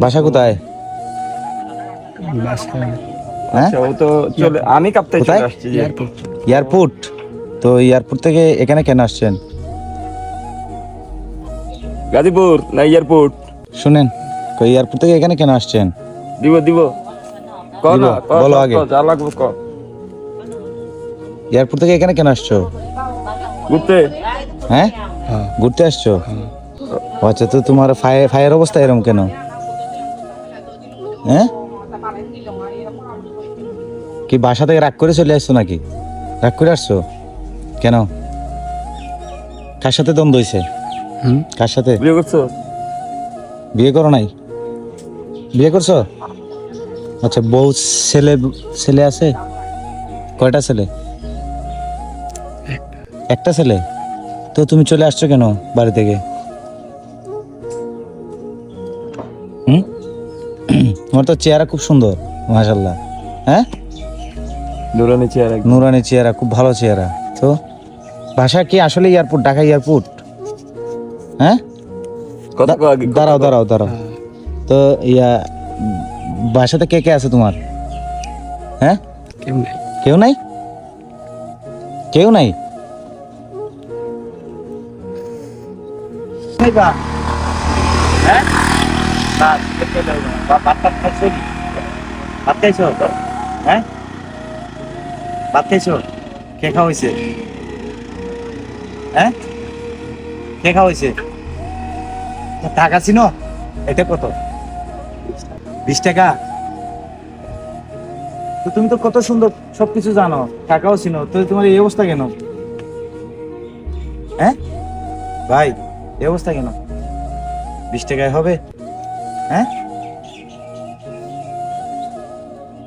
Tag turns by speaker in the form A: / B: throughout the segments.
A: বাসা কোথায়? হ্যাঁ
B: ও তো চলে, আমি কাপ্তাই চলে আসছি।
A: এয়ারপোর্ট। তো এয়ারপোর্ট থেকে এখানে কেন আসছেন?
B: গাজীপুর না এয়ারপোর্ট?
A: শুনেন, এয়ারপোর্ট থেকে এখানে কেন আসছেন?
B: দিব দিব ক না ক,
A: বলো
B: ক,
A: আগে।
B: ক, যা লাগবে ক।
A: এয়ারপোর্ট থেকে এখানে কেন আসছো?
B: ঘুরতে।
A: হ্যাঁ, ঘুরতে আসছো? ও আচ্ছা, তো তোমার ফায়ার অবস্থা এরকম কেন? হ্যাঁ, কি বাসা থেকে রাগ করে চলে আসছো নাকি? রাগ করে আসছো কেন? কার সাথে দ্বন্দ্ব হয়েছে? কার সাথে?
B: বিয়ে করছো?
A: বিয়ে করো নাই? বিয়ে করছো? আচ্ছা, বউ ছেলে ছেলে আছে? কয়টা ছেলে? একটা ছেলে। তো তুমি চলে আসছো কেন বাড়ি থেকে? তোমার তো চেহারা খুব সুন্দর, মাশাআল্লাহ। হ্যাঁ,
B: নুরানি চেয়ার একদম।
A: নুরানি চেহারা, খুব ভালো চেহারা। তো বাসা কি আসলে এয়ারপোর্ট, ঢাকা এয়ারপোর্ট? হ্যাঁ,
B: কত ক আগে, কত
A: দাঁড়াও
B: ক?
A: দাঁড়াও দাঁড়াও। তো বাসাতে কে কে আছে তোমার? হ্যাঁ, কেউ নাই? কেউ নাই? হ্যাঁ, ভাত খাইছো? হ্যাঁ, ভাত খাইছো? কে খাওয়াইছে? হ্যাঁ, কে খাওয়াইছে? টাকা ছিল? এটা কত? 20 টাকা? তো তুমি তো কত সুন্দর সবকিছু জানো, টাকাও ছিল, তো তোমার এই অবস্থা কেন? হ্যাঁ ভাই, এই অবস্থা কেন? 20 টাকায় হবে? হ্যাঁ,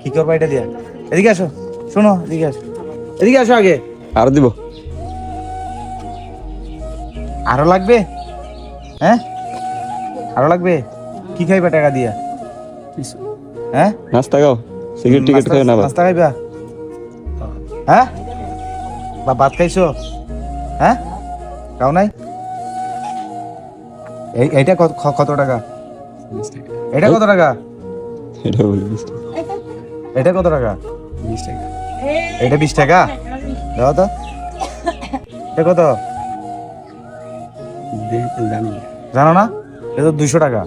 A: কি করবা এটা দিয়া? এদিকে আসো, শোনো, এদিকে আসো, এদিকে আসো আগে।
B: আর দিব।
A: আরো লাগবে? হ্যাঁ, আরো লাগবে? কি খাইবা টাকা দিয়া? হ্যাঁ,
B: নাস্তা খাও, সিগারেট টিকেট খাও না?
A: নাস্তা খাইবা? হ্যাঁ, বা ভাত খাইছো? হ্যাঁ, খাও নাই? এইটা কত টাকা? এটা কত টাকা?
B: এটা বলি
A: এটা কত টাকা?
B: 20 টাকা।
A: এটা 20 টাকা? দাও তো। এটা কত জানো না? এটা তো 200 টাকা।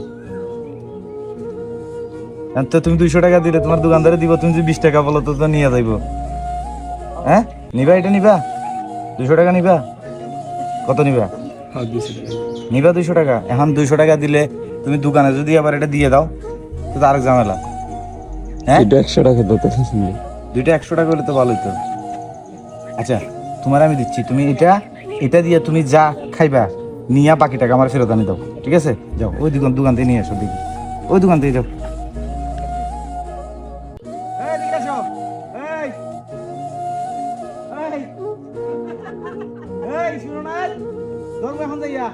A: তো তুমি 200 টাকা দিলে তোমার দোকানদারে দিব, তুমি যদি 20 টাকা বলো তো তো নিয়ে যাইবো। হ্যাঁ, নিবা? এটা নিবা? 200 টাকা নিবা? কত নিবা? নিবা 200 টাকা? এখন 200 টাকা দিলে তুমি দোকানে যদি আবার এটা দিয়ে দাও তো আরেক ঝামেলা। হ্যাঁ,
B: এটা 100 টাকা দিতে।
A: দুইটা 100 টাকা হলে তো ভালোই তো। আচ্ছা, তোমার আমি দিচ্ছি, তুমি এটা এটা দিয়ে তুমি যা খাইবা নিয়ে বাকি টাকা আমার ফেরত আনি দাও, ঠিক আছে? যাও, ওই দোকান থেকে নিয়ে আসো, দেখি ওই দোকান থেকে যাও। শুনো না, ধর্ম এখন যাইয়া